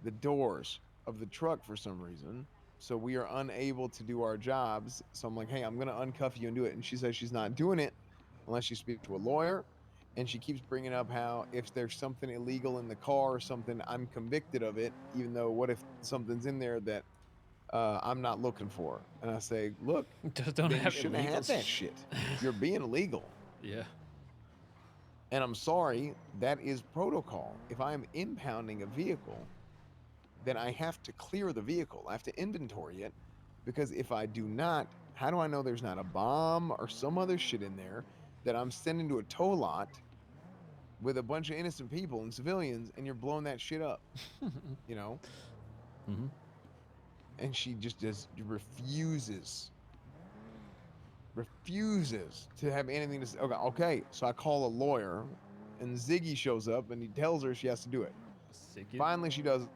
the doors of the truck for some reason. So we are unable to do our jobs. So I'm like, hey, I'm going to uncuff you and do it. And she says she's not doing it unless she speaks to a lawyer. And she keeps bringing up how if there's something illegal in the car or something, I'm convicted of it, even though what if something's in there that I'm not looking for? And I say, look, Just don't then you have shouldn't have had that shit. You're being illegal. Yeah. And I'm sorry, that is protocol. If I'm impounding a vehicle, then I have to clear the vehicle. I have to inventory it, because if I do not, how do I know there's not a bomb or some other shit in there that I'm sending to a tow lot with a bunch of innocent people and civilians, and you're blowing that shit up, Mm-hmm. And she just refuses to have anything to say. Okay, so I call a lawyer, and Ziggy shows up, and he tells her she has to do it. Finally, she does.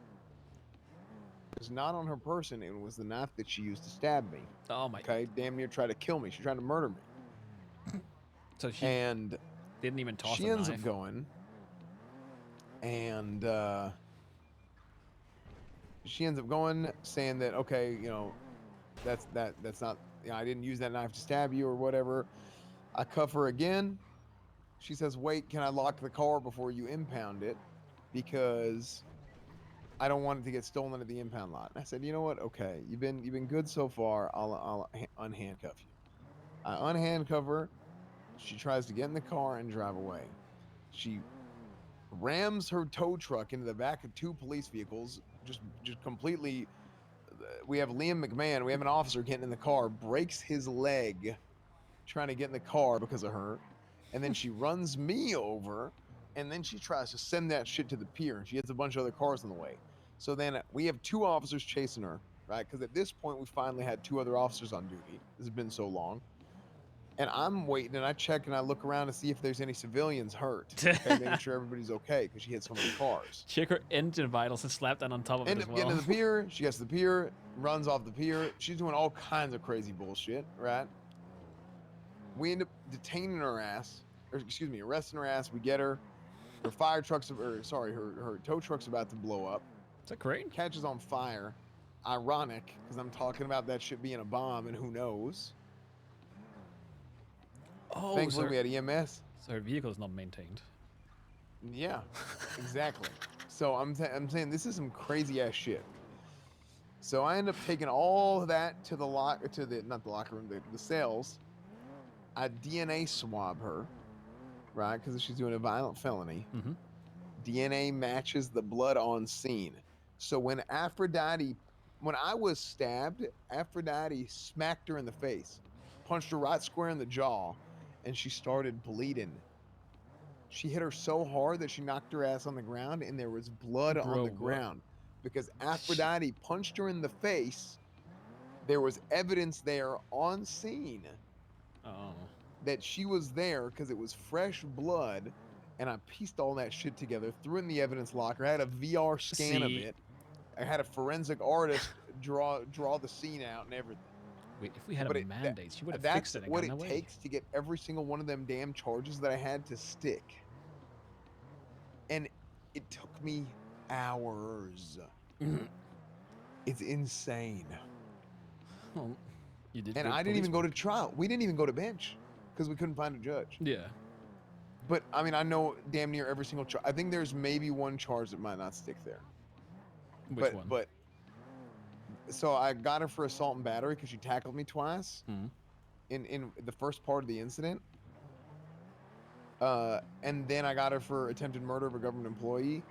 It's not on her person. It was the knife that she used to stab me. Oh my. Okay, damn near tried to kill me. She tried to murder me. So she and didn't even toss she the ends knife. up going, and she ends up going saying that, okay, that's not, I didn't use that knife to stab you or whatever. I cuff her again. She says, wait, can I lock the car before you impound it? Because I don't want it to get stolen at the impound lot. And I said, you know what? Okay, you've been good so far. I'll unhandcuff you. I unhandcuff her. She tries to get in the car and drive away. She rams her tow truck into the back of 2 police vehicles, just completely. We have Liam McMahon. We have an officer getting in the car, breaks his leg trying to get in the car because of her, and then she runs me over, and then she tries to send that shit to the pier, and she hits a bunch of other cars on the way. So then we have 2 officers chasing her, right? Because at this point we finally had 2 other officers on duty. This has been so long. And I'm waiting, and I check and I look around to see if there's any civilians hurt. Okay, making sure everybody's okay, because she hit so many cars. Check her engine vitals and slap that on top of it as well. Getting to the pier. She gets to the pier, runs off the pier. She's doing all kinds of crazy bullshit, right? We end up detaining her ass, arresting her ass. We get her. Her fire truck's, her tow truck's about to blow up. Is that great? Catches on fire. Ironic, because I'm talking about that shit being a bomb, and who knows? Oh, thankfully we had EMS. So her vehicle is not maintained. Yeah, exactly. So I'm saying this is some crazy ass shit. So I end up taking all of that to the not the locker room, the cells. I DNA swab her, right? Because she's doing a violent felony. Mm-hmm. DNA matches the blood on scene. So when I was stabbed, Aphrodite smacked her in the face, punched her right square in the jaw, and she started bleeding. She hit her so hard that she knocked her ass on the ground, and there was blood on the ground. Because Aphrodite punched her in the face. There was evidence there on scene that she was there because it was fresh blood, and I pieced all that shit together, threw it in the evidence locker, I had a VR scan of it. I had a forensic artist draw the scene out and everything. Wait, if we had a mandate, she would have fixed it and what gotten it away. takes to get every single one of them damn charges that I had to stick. And it took me hours. It's insane. Well, you did. And I didn't even go to trial. We didn't even go to bench because we couldn't find a judge. Yeah. But I mean, I know damn near every single charge. I think there's maybe one charge that might not stick there. Which one? But so I got her for assault and battery because she tackled me twice in the first part of the incident. And then I got her for attempted murder of a government employee.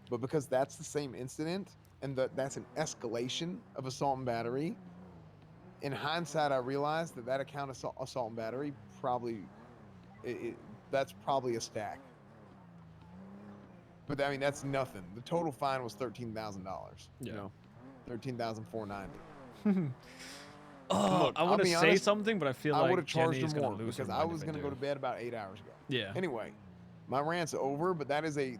But because that's the same incident and that's an escalation of assault and battery, in hindsight, I realized that account of assault and battery probably that's probably a stack. But I mean, that's nothing. The total fine was $13,000. Yeah. You know, $13,490. Oh, Look, I want to say honest, something, but I feel I would like have charged Jenny's her gonna more lose her because I mind was if going to go do. to bed about 8 hours ago. Yeah. Anyway, my rant's over, but that is a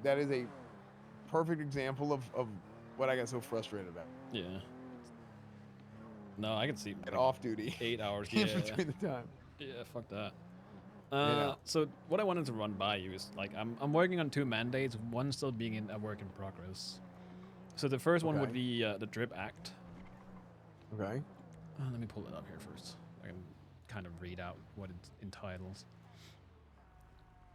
perfect example of what I got so frustrated about. Yeah. No, I can see. At off duty. 8 hours. In Yeah. between the time. Yeah. Fuck that. Yeah. So what I wanted to run by you is like I'm working on 2 mandates, one still being in a work in progress. So the first one would Okay. be the Drip Act. Okay. Let me pull it up here first. I can kind of read out what it entitles.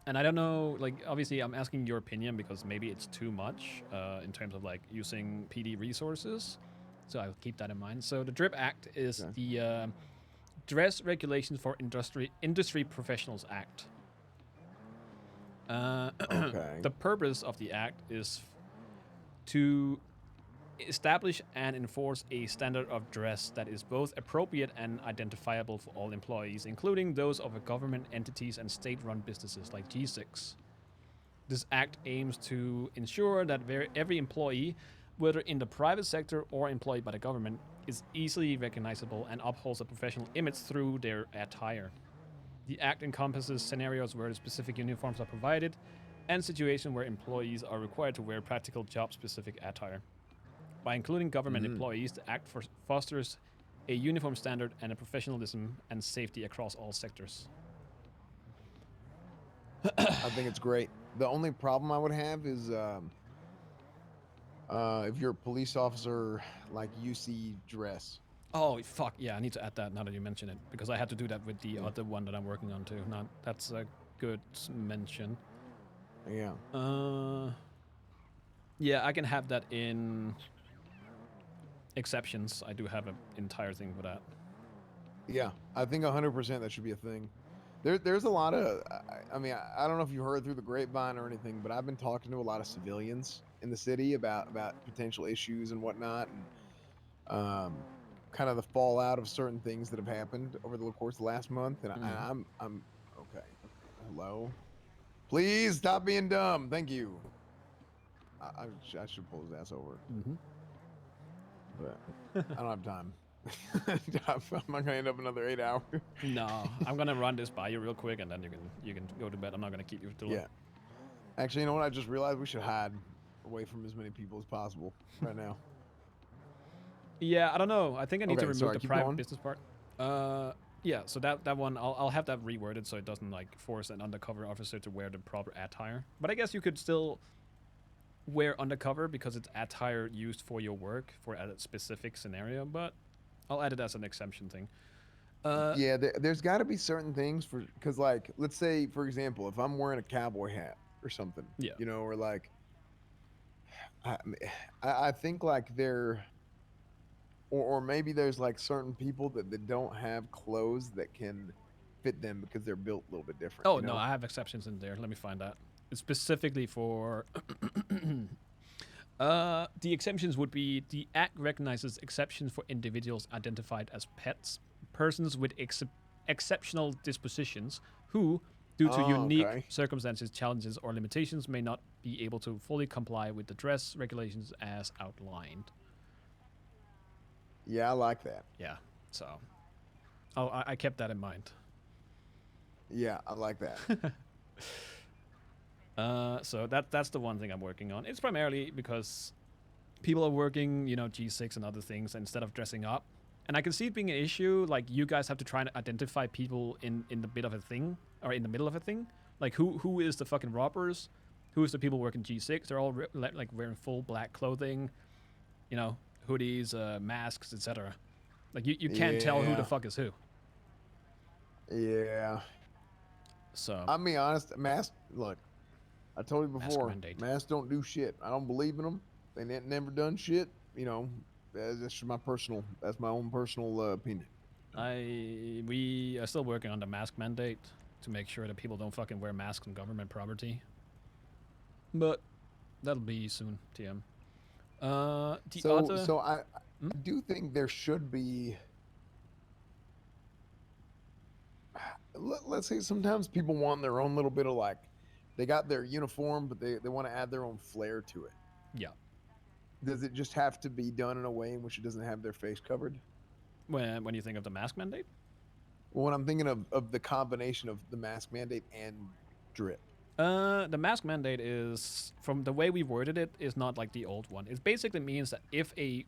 And I don't know, like, obviously I'm asking your opinion because maybe it's too much in terms of like using PD resources. So I'll keep that in mind. So the Drip Act is the Dress Regulations for Industry Professionals Act. Okay. The purpose of the act is to establish and enforce a standard of dress that is both appropriate and identifiable for all employees, including those of government entities and state-run businesses like G6. This act aims to ensure that every employee, whether in the private sector or employed by the government, is easily recognizable and upholds a professional image through their attire. The act encompasses scenarios where specific uniforms are provided and situations where employees are required to wear practical job-specific attire. By including government employees, the Act fosters a uniform standard and a professionalism and safety across all sectors. I think it's great. The only problem I would have is if you're a police officer, like UC dress. Oh, fuck. Yeah, I need to add that now that you mention it, because I had to do that with the other one that I'm working on too. Now, that's a good mention. Yeah. Yeah, I can have that in exceptions. I do have an entire thing for that. Yeah, I think 100% that should be a thing. There's a lot of, I mean, I don't know if you heard through the grapevine or anything, but I've been talking to a lot of civilians in the city about potential issues and whatnot, and kind of the fallout of certain things that have happened over the course of the last month. And I'm okay. Hello, please stop being dumb. Thank you. I should pull his ass over. But I don't have time. I'm not gonna end up another 8 hours. No, I'm gonna run this by you real quick, and then you can go to bed. I'm not gonna keep you too long. Yeah. Actually, you know what? I just realized we should hide away from as many people as possible right now. Yeah, I don't know. I think I need to remove the keep private going. business part. Yeah, so that one, I'll have that reworded so it doesn't like force an undercover officer to wear the proper attire. But I guess you could still wear undercover because it's attire used for your work for a specific scenario. But I'll add it as an exemption thing. Yeah, there's got to be certain things because like, let's say for example, if I'm wearing a cowboy hat or something, Yeah. you know, or like, I think like or maybe there's like certain people that don't have clothes that can fit them because they're built a little bit different. Oh, you know? no, I have exceptions in there. Let me find that. It's specifically for... the exemptions would be the Act recognizes exceptions for individuals identified as pets, persons with exceptional dispositions who, due to unique circumstances, challenges, or limitations, may not be able to fully comply with the dress regulations as outlined. Yeah, I like that. Yeah, so... Oh, I kept that in mind. Yeah, I like that. So that's the one thing I'm working on. It's primarily because people are working, you know, G6 and other things instead of dressing up. And I can see it being an issue. Like, you guys have to try and identify people in the bit of a thing, or in the middle of a thing. Like, who is the fucking robbers? Who is the people working G6? They're all like wearing full black clothing, you know, hoodies, masks, etc. Like, you can't tell who the fuck is who. Yeah. So I'll be honest, masks, look, I told you before, mandate. masks don't do shit. I don't believe in them. They never done shit. You know, that's just that's my own personal opinion. We are still working on the mask mandate to make sure that people don't fucking wear masks on government property. But that'll be soon, TM. The other... So I do think there should be. Let's say sometimes people want their own little bit of like, they got their uniform, but they want to add their own flair to it. Yeah. Does it just have to be done in a way in which it doesn't have their face covered? When you think of the mask mandate? Well, when I'm thinking of the combination of the mask mandate and drip. The mask mandate is, from the way we worded it, is not like the old one. It basically means that if a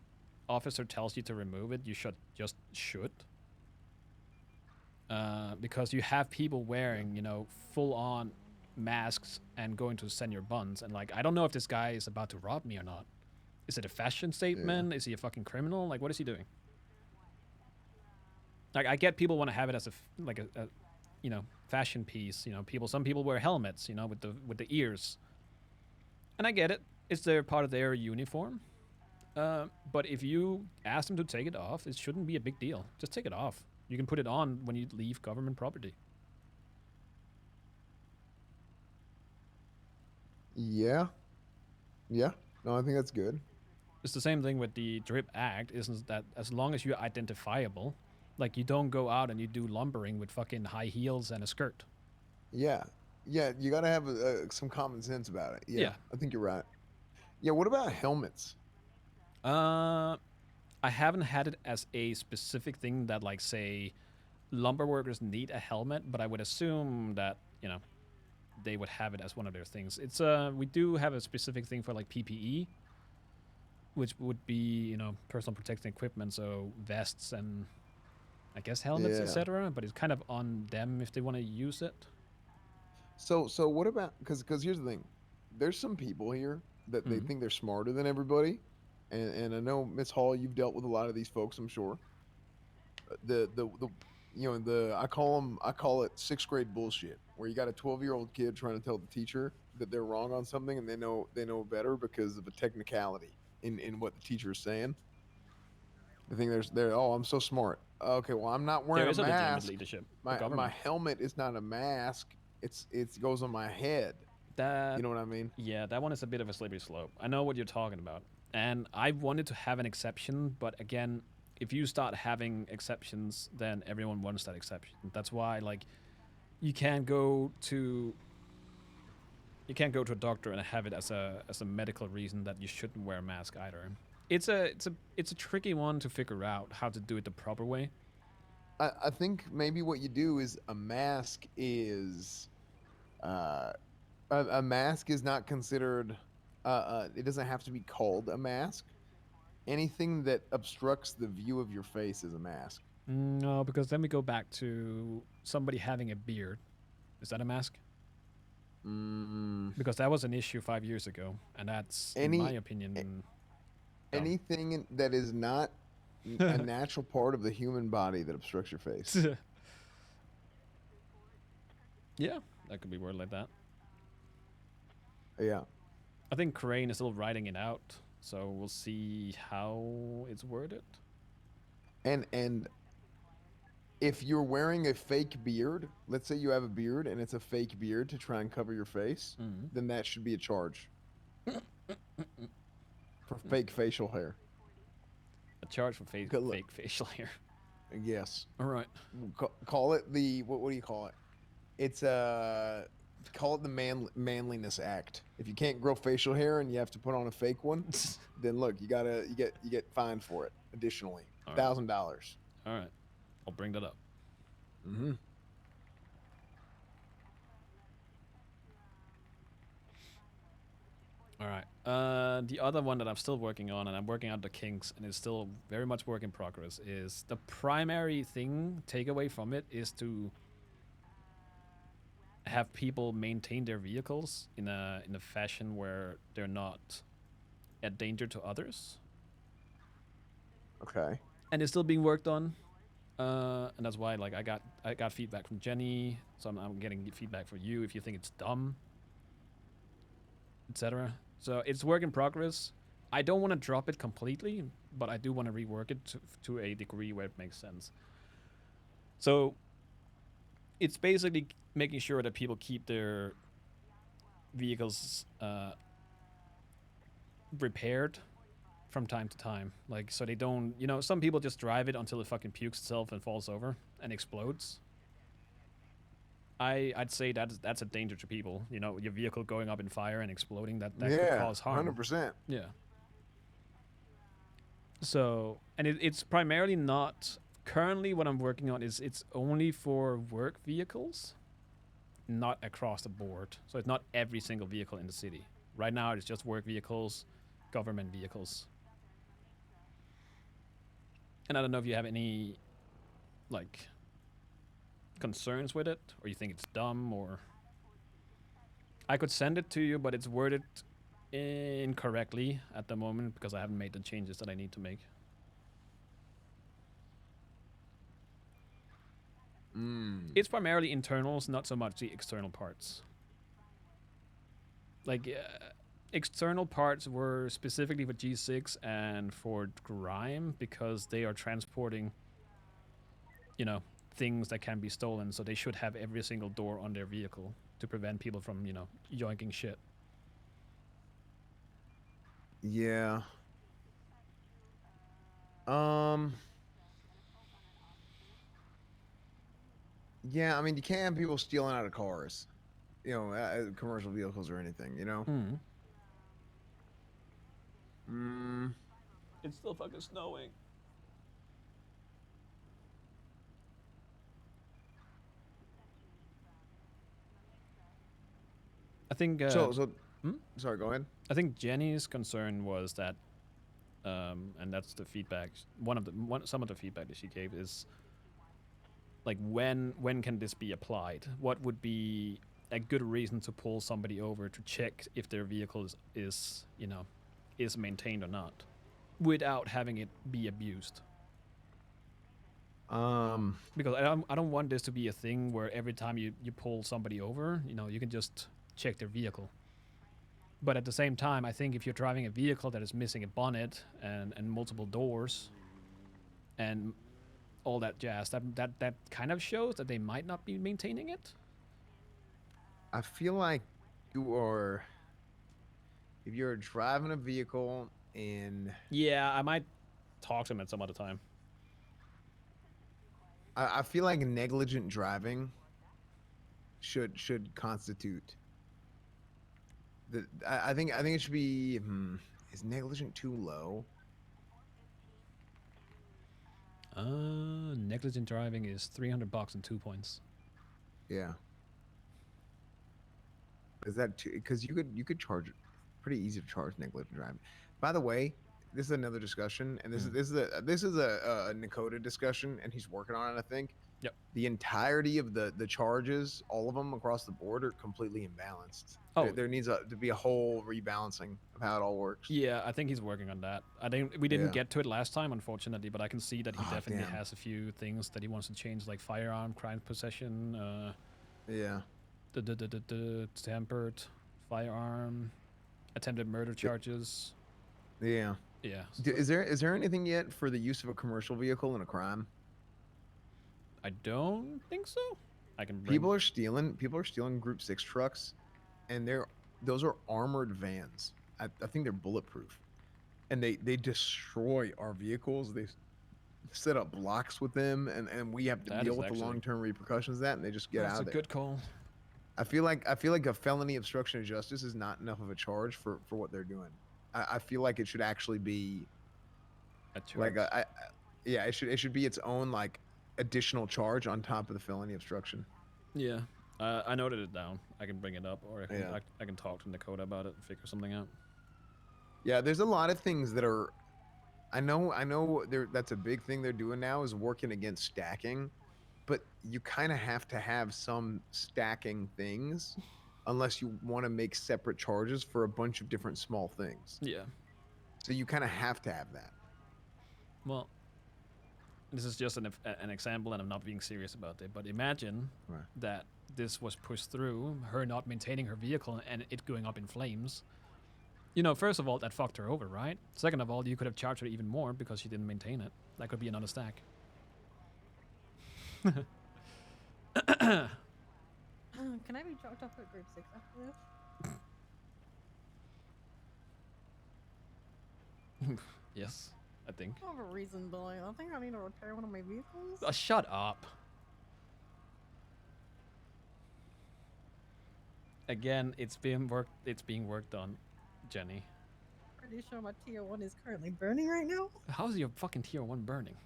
officer tells you to remove it, you should. Because you have people wearing, you know, full-on masks and going to senior buns, and like, I don't know if this guy is about to rob me or not. Is it a fashion statement? Is he a fucking criminal? Like, what is he doing? Like, I get people want to have it as a you know, fashion piece. You know, some people wear helmets, you know, with the ears, and I get it. It's their part of their uniform. But if you ask them to take it off, it shouldn't be a big deal. Just take it off. You can put it on when you leave government property. Yeah. No, I think that's good. It's the same thing with the DRIP Act, isn't that as long as you're identifiable, like you don't go out and you do lumbering with fucking high heels and a skirt. Yeah, you got to have some common sense about it. Yeah, I think you're right. Yeah, what about helmets? I haven't had it as a specific thing that, like, say, lumber workers need a helmet, but I would assume that, you know, they would have it as one of their things. It's we do have a specific thing for like PPE, which would be, you know, personal protective equipment, so vests and I guess helmets, etc. But it's kind of on them if they want to use it. So what about, because here's the thing, there's some people here that they think they're smarter than everybody, and I know Miss Hall, you've dealt with a lot of these folks, I'm sure. You know, I call it sixth grade bullshit, where you got a 12-year-old kid trying to tell the teacher that they're wrong on something, and they know better because of a technicality in what the teacher is saying. I think oh, I'm so smart. Okay, well, I'm not wearing a mask. Leadership. My helmet is not a mask. It goes on my head. That, you know what I mean? Yeah, that one is a bit of a slippery slope. I know what you're talking about, and I wanted to have an exception, but again, if you start having exceptions, then everyone wants that exception. That's why, like, you can't go to a doctor and have it as a medical reason that you shouldn't wear a mask either. It's a tricky one to figure out how to do it the proper way. I think maybe what you do is a mask is a mask is not considered it doesn't have to be called a mask. Anything that obstructs the view of your face is a mask. No, because then we go back to somebody having a beard. Is that a mask? Because that was an issue 5 years ago, and that's, in my opinion, anything that is not a natural part of the human body that obstructs your face. Yeah, that could be worded like that. Yeah. I think Crane is still writing it out, so we'll see how it's worded. And if you're wearing a fake beard, let's say you have a beard and it's a fake beard to try and cover your face, then that should be a charge. For fake facial hair. A charge for fake facial hair. Yes. All right. Call it the what do you call it? It's call it the manliness act. If you can't grow facial hair and you have to put on a fake one, then look, you get fined for it. Additionally, $1,000. All right, I'll bring that up. All right. The other one that I'm still working on, and I'm working out the kinks, and it's still very much work in progress, is the primary takeaway from it is to have people maintain their vehicles in a fashion where they're not a danger to others. Okay. And it's still being worked on. And that's why, like, I got feedback from Jenny, so I'm getting feedback from you if you think it's dumb, etc. So it's work in progress. I don't want to drop it completely, but I do want to rework it to a degree where it makes sense. So it's basically making sure that people keep their vehicles repaired from time to time, like so they don't. You know, some people just drive it until it fucking pukes itself and falls over and explodes. I'd say that's a danger to people. You know, your vehicle going up in fire and exploding, that could Yeah, cause harm. 100%. Yeah. So, and it's primarily not currently what I'm working on is it's only for work vehicles, not across the board. So it's not every single vehicle in the city. Right now it's just work vehicles, government vehicles. And I don't know if you have any like concerns with it, or you think it's dumb, or I could send it to you, but it's worded incorrectly at the moment because I haven't made the changes that I need to make. It's primarily internals, not so much the external parts. Like external parts were specifically for G6 and for Grime because they are transporting, you know, things that can be stolen, so they should have every single door on their vehicle to prevent people from, you know, yoinking shit. Yeah. Yeah, I mean, you can't have people stealing out of cars, you know, commercial vehicles or anything, you know? It's still fucking snowing. I think. Sorry, go ahead. I think Jenny's concern was that, and that's the feedback. Some of the feedback that she gave is, like, when can this be applied? What would be a good reason to pull somebody over to check if their vehicle is you know, is maintained or not, without having it be abused? Because I don't want this to be a thing where every time you pull somebody over, you know, you can just check their vehicle. But at the same time, I think if you're driving a vehicle that is missing a bonnet and multiple doors and all that jazz, that kind of shows that they might not be maintaining it. I feel like if you're driving a vehicle in... Yeah, I might talk to him at some other time. I feel like negligent driving should constitute... I think it should be... is negligent too low? Negligent driving is $300 and 2 points. Yeah. Is that too? Because you could charge, pretty easy to charge negligent driving. By the way, this is another discussion, and this is a Nakota discussion, and he's working on it, I think. Yep. The entirety of the charges, all of them across the board, are completely imbalanced. Oh. There needs to be a whole rebalancing of how it all works. Yeah, I think he's working on that. We didn't get to it last time, unfortunately, but I can see that he definitely has a few things that he wants to change, like firearm, crime possession. Yeah. The tempered firearm, attempted murder charges. Yeah. Yeah. Is there anything yet for the use of a commercial vehicle in a crime? I don't think so. I can. People are stealing Group 6 trucks, and those are armored vans. I think they're bulletproof, and they destroy our vehicles. They set up blocks with them, and we have to deal with the long-term repercussions of that, and they just get out of there. That's a good call. I feel like a felony obstruction of justice is not enough of a charge for what they're doing. I feel like it should actually be a charge. Like it should be its own like additional charge on top of the felony obstruction. Yeah, I noted it down. I can bring it up, or I can talk to Nakota about it and figure something out. Yeah, there's a lot of things that are. I know. That's a big thing they're doing now is working against stacking, but you kind of have to have some stacking things, unless you want to make separate charges for a bunch of different small things. Yeah. So you kind of have to have that. Well, this is just an example, and I'm not being serious about it, but imagine that this was pushed through, her not maintaining her vehicle and it going up in flames. You know, first of all, that fucked her over, right? Second of all, you could have charged her even more because she didn't maintain it. That could be another stack. Can I be dropped off at grade 6 after this? Yes, I think. I have a reason, but like, I think I need to repair one of my vehicles. Shut up. Again, it's being worked on, Jenny. Pretty sure my tier 1 is currently burning right now. How's your fucking tier 1 burning?